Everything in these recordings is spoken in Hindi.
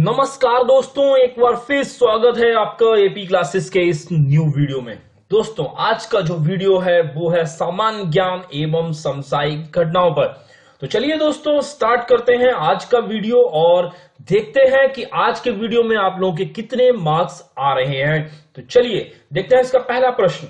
नमस्कार दोस्तों, एक बार फिर स्वागत है आपका एपी क्लासेस के इस न्यू वीडियो में। दोस्तों, आज का जो वीडियो है वो है सामान्य ज्ञान एवं समसामयिक घटनाओं पर। तो चलिए दोस्तों, स्टार्ट करते हैं आज का वीडियो और देखते हैं कि आज के वीडियो में आप लोगों के कितने मार्क्स आ रहे हैं। तो चलिए देखते हैं इसका पहला प्रश्न।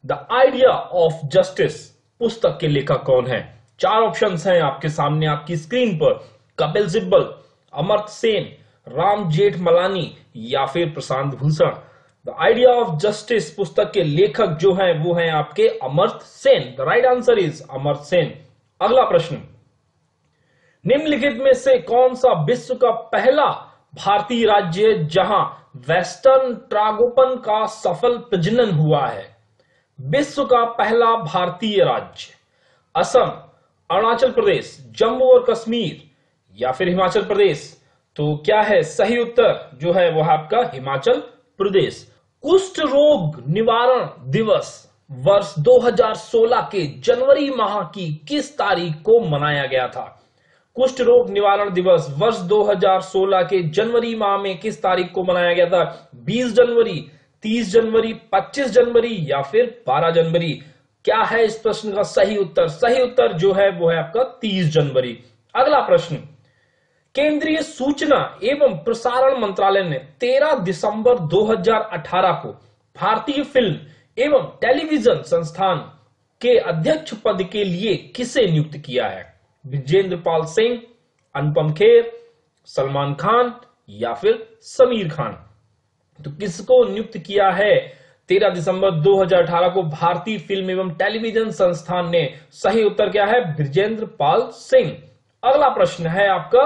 द आइडिया ऑफ जस्टिस पुस्तक के लेखक कौन है? चार ऑप्शंस हैं आपके सामने आपकी स्क्रीन पर। कपिल सिब्बल, अमर्त्य सेन, राम जेठमलानी या फिर Prashant Bhushan. The idea of justice पुस्तक के लेखक जो हैं वो हैं आपके Amartya Sen. The right answer is Amartya Sen. अगला प्रश्न, निम्नलिखित में से कौन सा विश्व का पहला भारतीय राज्य है जहां वेस्टर्न ट्रागोपन का सफल प्रजनन हुआ है? विश्व का पहला भारतीय राज्य असम, अरुणाचल प्रदेश, जम्मू और कश्मीर या फिर हिमाचल प्रदेश। तो क्या है सही उत्तर जो है वो आपका हिमाचल प्रदेश। कुष्ठ रोग निवारण दिवस वर्ष 2016 के जनवरी माह की किस तारीख को मनाया गया था? कुष्ठ रोग निवारण दिवस वर्ष 2016 के जनवरी माह में किस तारीख को मनाया गया था? 20 जनवरी, 30 जनवरी, 25 जनवरी या फिर 12 जनवरी। क्या है इस प्रश्न का सही उत्तर? सही उत्तर जो है वो है आपका 30 जनवरी। अगला प्रश्न, केंद्रीय सूचना एवं प्रसारण मंत्रालय ने 13 दिसंबर 2018 को भारतीय फिल्म एवं टेलीविजन संस्थान के अध्यक्ष पद के लिए किसे नियुक्त किया है? विजेंद्र पाल सिंह, अनुपम खेर, सलमान खान या फिर समीर खान। तो किसको नियुक्त किया है 13 दिसंबर 2018 को भारतीय फिल्म एवं टेलीविजन संस्थान ने? सही उत्तर क्या है? विजेंद्र पाल सिंह। अगला प्रश्न है आपका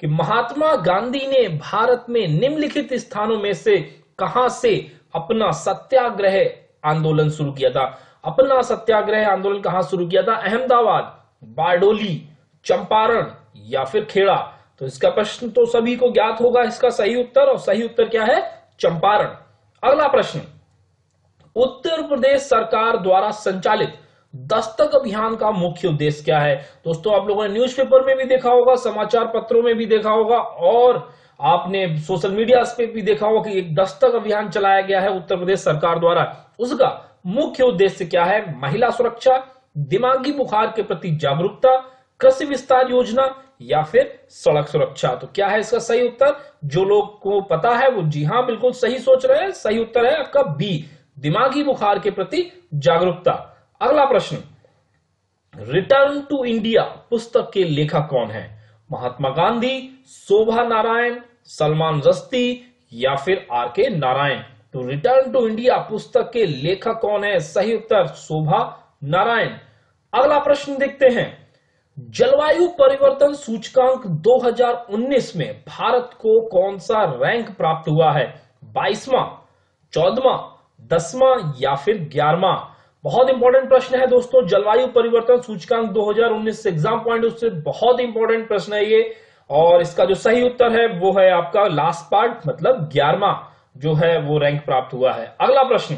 कि महात्मा गांधी ने भारत में निम्नलिखित स्थानों में से कहां से अपना सत्याग्रह आंदोलन शुरू किया था? अपना सत्याग्रह आंदोलन कहां शुरू किया था? अहमदाबाद, बारडोली, चंपारण या फिर खेड़ा। तो इसका प्रश्न तो सभी को ज्ञात होगा इसका सही उत्तर, और सही उत्तर क्या है? चंपारण। अगला प्रश्न, उत्तर प्रदेश सरकार द्वारा संचालित दस्तक अभियान का मुख्य उद्देश्य क्या है? दोस्तों, आप लोगों ने न्यूज़पेपर में भी देखा होगा, समाचार पत्रों में भी देखा होगा और आपने सोशल मीडिया पे भी देखा होगा कि एक दस्तक अभियान चलाया गया है उत्तर प्रदेश सरकार द्वारा। उसका मुख्य उद्देश्य क्या है? महिला सुरक्षा, दिमागी बुखार के प्रति जागरूकता, कृषि विस्तार योजना या फिर सड़क सुरक्षा। तो क्या है इसका सही उत्तर? जो लोग को पता है वो जी हाँ बिल्कुल सही सोच रहे हैं। सही उत्तर है आपका बी, दिमागी बुखार के प्रति जागरूकता। अगला प्रश्न, रिटर्न टू इंडिया पुस्तक के लेखक कौन है? महात्मा गांधी, शोभा नारायण, सलमान रश्दी या फिर आर के नारायण। तो रिटर्न टू इंडिया पुस्तक के लेखक कौन है? सही उत्तर शोभा नारायण। अगला प्रश्न देखते हैं, जलवायु परिवर्तन सूचकांक 2019 में भारत को कौन सा रैंक प्राप्त हुआ है? 22वां, 14वां, 10वां या फिर 11वां। बहुत इंपॉर्टेंट प्रश्न है दोस्तों। जलवायु परिवर्तन सूचकांक 2019 एग्जाम पॉइंट उससे बहुत इंपॉर्टेंट प्रश्न है ये, और इसका जो सही उत्तर है वो है आपका लास्ट पार्ट, मतलब 11वां जो है वो रैंक प्राप्त हुआ है। अगला प्रश्न,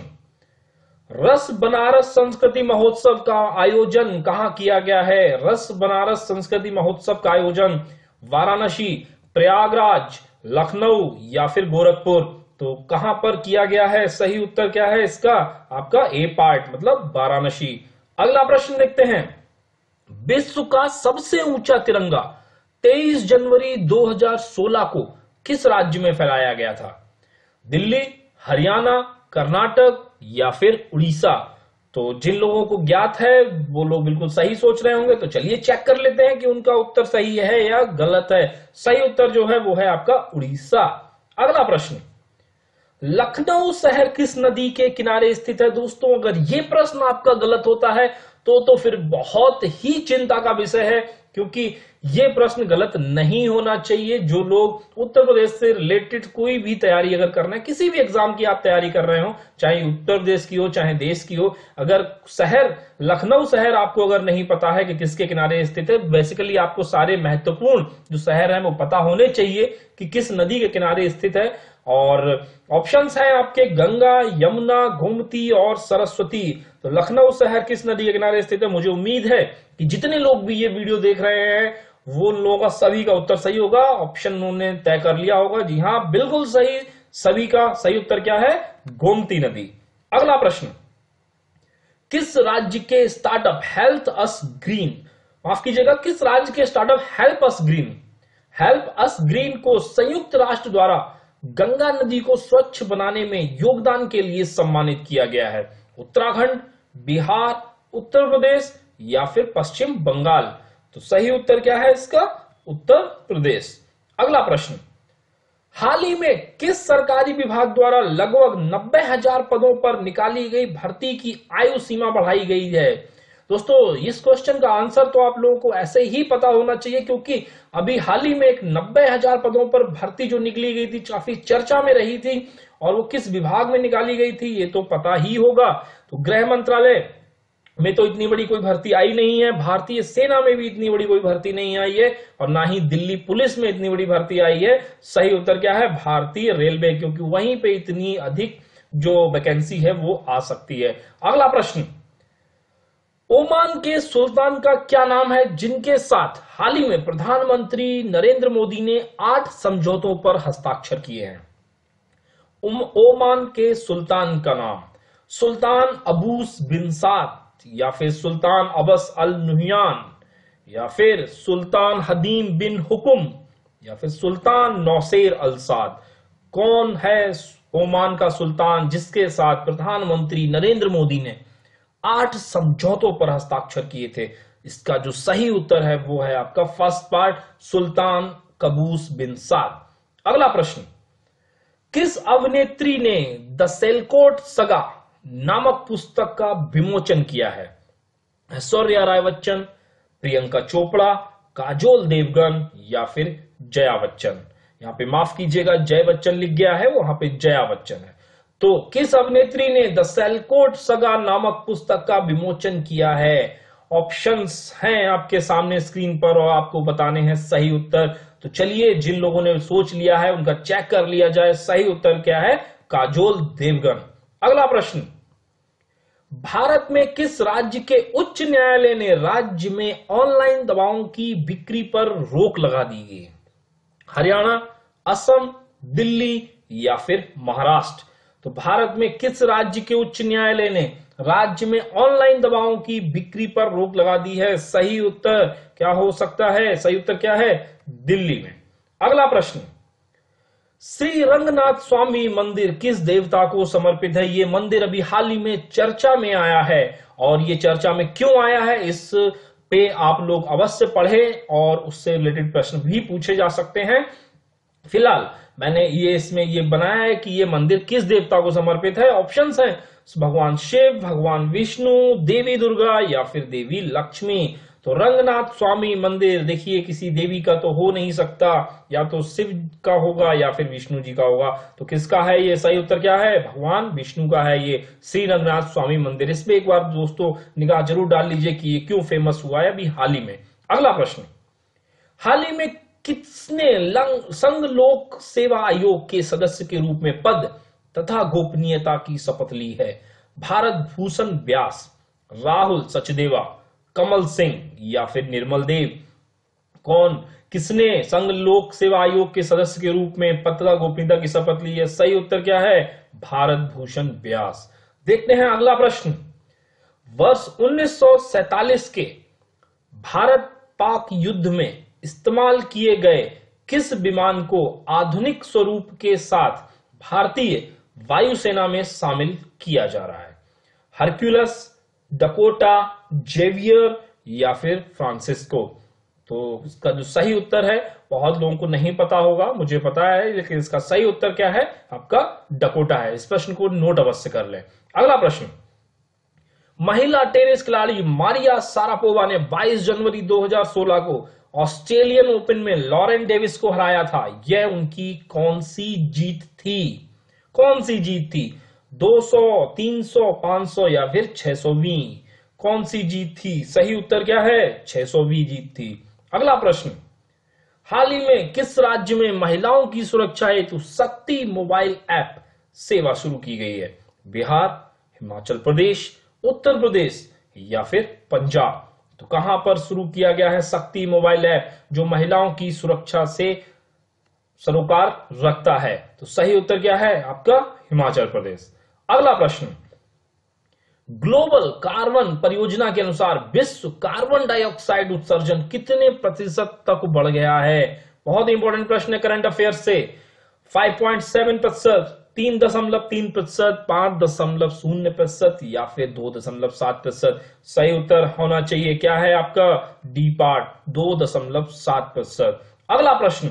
रस बनारस संस्कृति महोत्सव का आयोजन कहां किया गया है? रस बनारस संस्कृति महोत्सव का आयोजन वाराणसी, प्रयागराज, लखनऊ या फिर गोरखपुर। तो कहां पर किया गया है? सही उत्तर क्या है इसका? आपका ए पार्ट, मतलब वाराणसी। अगला प्रश्न देखते हैं, विश्व का सबसे ऊंचा तिरंगा 23 जनवरी 2016 को किस राज्य में फहराया गया था? दिल्ली, हरियाणा, कर्नाटक या फिर उड़ीसा। तो जिन लोगों को ज्ञात है वो लोग बिल्कुल सही सोच रहे होंगे। तो चलिए चेक कर लेते हैं कि उनका उत्तर सही है या गलत है। सही उत्तर जो है वो है आपका उड़ीसा। अगला प्रश्न, लखनऊ शहर किस नदी के किनारे स्थित है? दोस्तों, अगर ये प्रश्न आपका गलत होता है तो फिर बहुत ही चिंता का विषय है, क्योंकि ये प्रश्न गलत नहीं होना चाहिए। जो लोग उत्तर प्रदेश से रिलेटेड कोई भी तैयारी अगर करना है, किसी भी एग्जाम की आप तैयारी कर रहे हो, चाहे उत्तर प्रदेश की हो चाहे देश की हो, अगर शहर लखनऊ शहर आपको अगर नहीं पता है कि किसके किनारे स्थित है, बेसिकली आपको सारे महत्वपूर्ण जो शहर है वो पता होने चाहिए कि किस नदी के किनारे स्थित है। और ऑप्शंस है आपके गंगा, यमुना, गोमती और सरस्वती। तो लखनऊ शहर किस नदी के किनारे स्थित है? मुझे उम्मीद है कि जितने लोग भी ये वीडियो देख रहे हैं वो उन लोगों का सभी का उत्तर सही होगा। ऑप्शन उन्होंने तय कर लिया होगा। जी हाँ, बिल्कुल सही। सभी का सही उत्तर क्या है? गोमती नदी। अगला प्रश्न, किस राज्य के स्टार्टअप हेल्प अस ग्रीन, माफ कीजिएगा, किस राज्य के स्टार्टअप हेल्प अस ग्रीन को संयुक्त राष्ट्र द्वारा गंगा नदी को स्वच्छ बनाने में योगदान के लिए सम्मानित किया गया है? उत्तराखंड, बिहार, उत्तर प्रदेश या फिर पश्चिम बंगाल? तो सही उत्तर क्या है इसका? उत्तर प्रदेश। अगला प्रश्न, हाल ही में किस सरकारी विभाग द्वारा लगभग 90,000 पदों पर निकाली गई भर्ती की आयु सीमा बढ़ाई गई है? दोस्तों, इस क्वेश्चन का आंसर तो आप लोगों को ऐसे ही पता होना चाहिए, क्योंकि अभी हाल ही में एक 90,000 पदों पर भर्ती जो निकली गई थी, काफी चर्चा में रही थी, और वो किस विभाग में निकाली गई थी ये तो पता ही होगा। तो गृह मंत्रालय में तो इतनी बड़ी कोई भर्ती आई नहीं है, भारतीय सेना में भी इतनी बड़ी कोई भर्ती नहीं आई है, और ना ही दिल्ली पुलिस में इतनी बड़ी भर्ती आई है। सही उत्तर क्या है? भारतीय रेलवे, क्योंकि वहीं पे इतनी अधिक जो वैकेंसी है वो आ सकती है। अगला प्रश्न, ओमान के सुल्तान का क्या नाम है जिनके साथ हाल ही में प्रधानमंत्री नरेंद्र मोदी ने 8 समझौतों पर हस्ताक्षर किए हैं? ओमान के सुल्तान का नाम सुल्तान अबूस बिन साद, या फिर सुल्तान अब्बस अल नुहयान, या फिर सुल्तान हदीम बिन हुकुम, या फिर सुल्तान नौसेर अल साद? कौन है ओमान का सुल्तान जिसके साथ प्रधानमंत्री नरेंद्र मोदी ने 8 समझौतों पर हस्ताक्षर किए थे? इसका जो सही उत्तर है वो है आपका फर्स्ट पार्ट, सुल्तान कबूस बिन साद। अगला प्रश्न, किस अभिनेत्री ने द सेलकोट सगा नामक पुस्तक का विमोचन किया है? ऐश्वर्या राय बच्चन, प्रियंका चोपड़ा, काजोल देवगन या फिर जया बच्चन? यहां पे माफ कीजिएगा, जय बच्चन लिख गया है, वहां पे जया बच्चन है। तो किस अभिनेत्री ने द सेलकोट सगा नामक पुस्तक का विमोचन किया है? ऑप्शंस हैं आपके सामने स्क्रीन पर और आपको बताने हैं सही उत्तर। तो चलिए, जिन लोगों ने सोच लिया है उनका चेक कर लिया जाए। सही उत्तर क्या है? काजोल देवगन। अगला प्रश्न, भारत में किस राज्य के उच्च न्यायालय ने राज्य में ऑनलाइन दवाओं की बिक्री पर रोक लगा दी गई? हरियाणा, असम, दिल्ली या फिर महाराष्ट्र? तो भारत में किस राज्य के उच्च न्यायालय ने राज्य में ऑनलाइन दवाओं की बिक्री पर रोक लगा दी है? सही उत्तर क्या हो सकता है? सही उत्तर क्या है? दिल्ली में। अगला प्रश्न, श्री रंगनाथ स्वामी मंदिर किस देवता को समर्पित है? ये मंदिर अभी हाल ही में चर्चा में आया है, और ये चर्चा में क्यों आया है इस पे आप लोग अवश्य पढ़ें, और उससे रिलेटेड प्रश्न भी पूछे जा सकते हैं। फिलहाल मैंने इसमें ये बनाया है कि ये मंदिर किस देवता को समर्पित है। ऑप्शंस हैं भगवान शिव, भगवान विष्णु, देवी दुर्गा या फिर देवी लक्ष्मी। तो रंगनाथ स्वामी मंदिर देखिए किसी देवी का तो हो नहीं सकता, या तो शिव का होगा या फिर विष्णु जी का होगा। तो किसका है ये? सही उत्तर क्या है? भगवान विष्णु का है ये श्री रंगनाथ स्वामी मंदिर। इस पे एक बार दोस्तों निगाह जरूर डाल लीजिए कि ये क्यों फेमस हुआ है अभी हाल ही में। अगला प्रश्न, हाल ही में किसने संघ लोक सेवा आयोग के सदस्य के रूप में पद तथा गोपनीयता की शपथ ली है? भारत भूषण व्यास, राहुल सचदेवा, कमल सिंह या फिर निर्मल देव? किसने संघ लोक सेवा आयोग के सदस्य के रूप में पद तथा गोपनीयता की शपथ ली है? सही उत्तर क्या है? भारत भूषण व्यास। देखते हैं अगला प्रश्न, वर्ष 1947 के भारत पाक युद्ध में इस्तेमाल किए गए किस विमान को आधुनिक स्वरूप के साथ भारतीय वायुसेना में शामिल किया जा रहा है? हरक्यूलस, डकोटा, जेवियर या फिर फ्रांसिस्को? तो इसका जो सही उत्तर है, बहुत लोगों को नहीं पता होगा, मुझे पता है, लेकिन इसका सही उत्तर क्या है? आपका डकोटा है। इस प्रश्न को नोट अवश्य कर लें। अगला प्रश्न, महिला टेनिस खिलाड़ी मारिया सारापोवा ने 22 जनवरी 2016 को ऑस्ट्रेलियन ओपन में लॉरेन डेविस को हराया था। यह उनकी कौन सी जीत थी? कौन सी जीत थी? 200, 300, 500 या फिर 600वीं? कौन सी जीत थी? सही उत्तर क्या है? 600वीं जीत थी। अगला प्रश्न, हाल ही में किस राज्य में महिलाओं की सुरक्षा हेतु शक्ति मोबाइल ऐप सेवा शुरू की गई है? बिहार, हिमाचल प्रदेश, उत्तर प्रदेश या फिर पंजाब? तो कहां पर शुरू किया गया है शक्ति मोबाइल ऐप, जो महिलाओं की सुरक्षा से सरोकार रखता है? तो सही उत्तर क्या है आपका? हिमाचल प्रदेश। अगला प्रश्न, ग्लोबल कार्बन परियोजना के अनुसार विश्व कार्बन डाइऑक्साइड उत्सर्जन कितने प्रतिशत तक बढ़ गया है? बहुत इंपॉर्टेंट प्रश्न है करंट अफेयर से। 5.7%, 3.3%, 5.0% या फिर 2.7%? सही उत्तर होना चाहिए क्या है आपका? D part, 2.7%। अगला प्रश्न,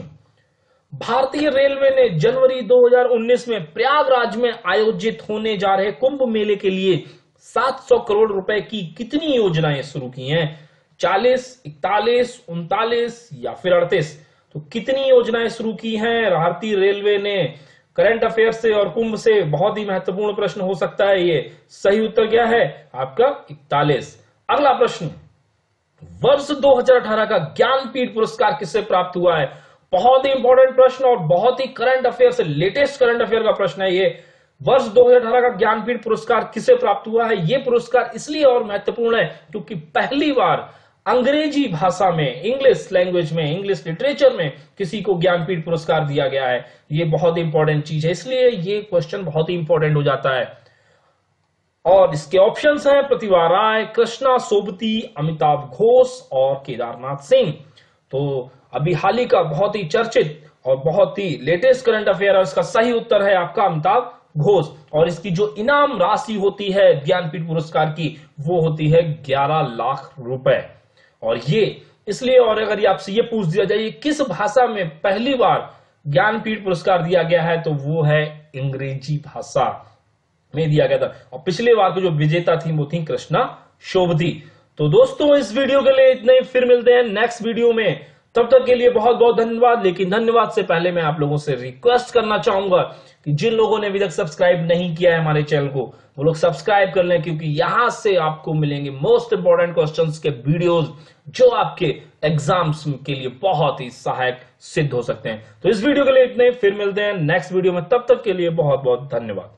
भारतीय रेलवे ने जनवरी 2019 में प्रयागराज में आयोजित होने जा रहे कुंभ मेले के लिए 700 करोड़ रुपए की कितनी योजनाएं शुरू की हैं? 40, 41, 39 या फिर 38? तो कितनी योजनाएं शुरू की हैं भारतीय रेलवे ने? करंट अफेयर से और कुंभ से बहुत ही महत्वपूर्ण प्रश्न हो सकता है ये। सही उत्तर क्या है आपका? 41। अगला प्रश्न, वर्ष 2018 का ज्ञानपीठ पुरस्कार किसे प्राप्त हुआ है? बहुत ही इंपॉर्टेंट प्रश्न और बहुत ही करंट अफेयर से, लेटेस्ट करंट अफेयर का प्रश्न है ये। वर्ष 2018 का ज्ञानपीठ पुरस्कार किसे प्राप्त हुआ है? यह पुरस्कार इसलिए और महत्वपूर्ण है क्योंकि पहली बार अंग्रेजी भाषा में, इंग्लिश लैंग्वेज में, इंग्लिश लिटरेचर में किसी को ज्ञानपीठ पुरस्कार दिया गया है। यह बहुत इंपॉर्टेंट चीज है, इसलिए ये क्वेश्चन बहुत ही इंपॉर्टेंट हो जाता है। और इसके ऑप्शंस हैं प्रतिभा राय, कृष्णा सोबती, अमिताभ घोष और केदारनाथ सिंह। तो अभी हाल ही का बहुत ही चर्चित और बहुत ही लेटेस्ट करंट अफेयर है, इसका सही उत्तर है आपका अमिताभ घोष। और इसकी जो इनाम राशि होती है ज्ञानपीठ पुरस्कार की, वो होती है 11 लाख रुपए। और ये इसलिए, और अगर आपसे ये पूछ दिया जाए किस भाषा में पहली बार ज्ञानपीठ पुरस्कार दिया गया है, तो वो है अंग्रेजी भाषा में दिया गया था। और पिछले बार की जो विजेता थी वो थी कृष्णा शोभती। तो दोस्तों इस वीडियो के लिए इतना ही, फिर मिलते हैं नेक्स्ट वीडियो में। तब तक के लिए बहुत बहुत धन्यवाद। लेकिन धन्यवाद से पहले मैं आप लोगों से रिक्वेस्ट करना चाहूंगा कि जिन लोगों ने अभी तक सब्सक्राइब नहीं किया है हमारे चैनल को, वो लोग सब्सक्राइब कर लें, क्योंकि यहां से आपको मिलेंगे मोस्ट इंपॉर्टेंट क्वेश्चंस के वीडियोस जो आपके एग्जाम्स के लिए बहुत ही सहायक सिद्ध हो सकते हैं। तो इस वीडियो के लिए इतने, फिर मिलते हैं नेक्स्ट वीडियो में। तब तक के लिए बहुत बहुत धन्यवाद।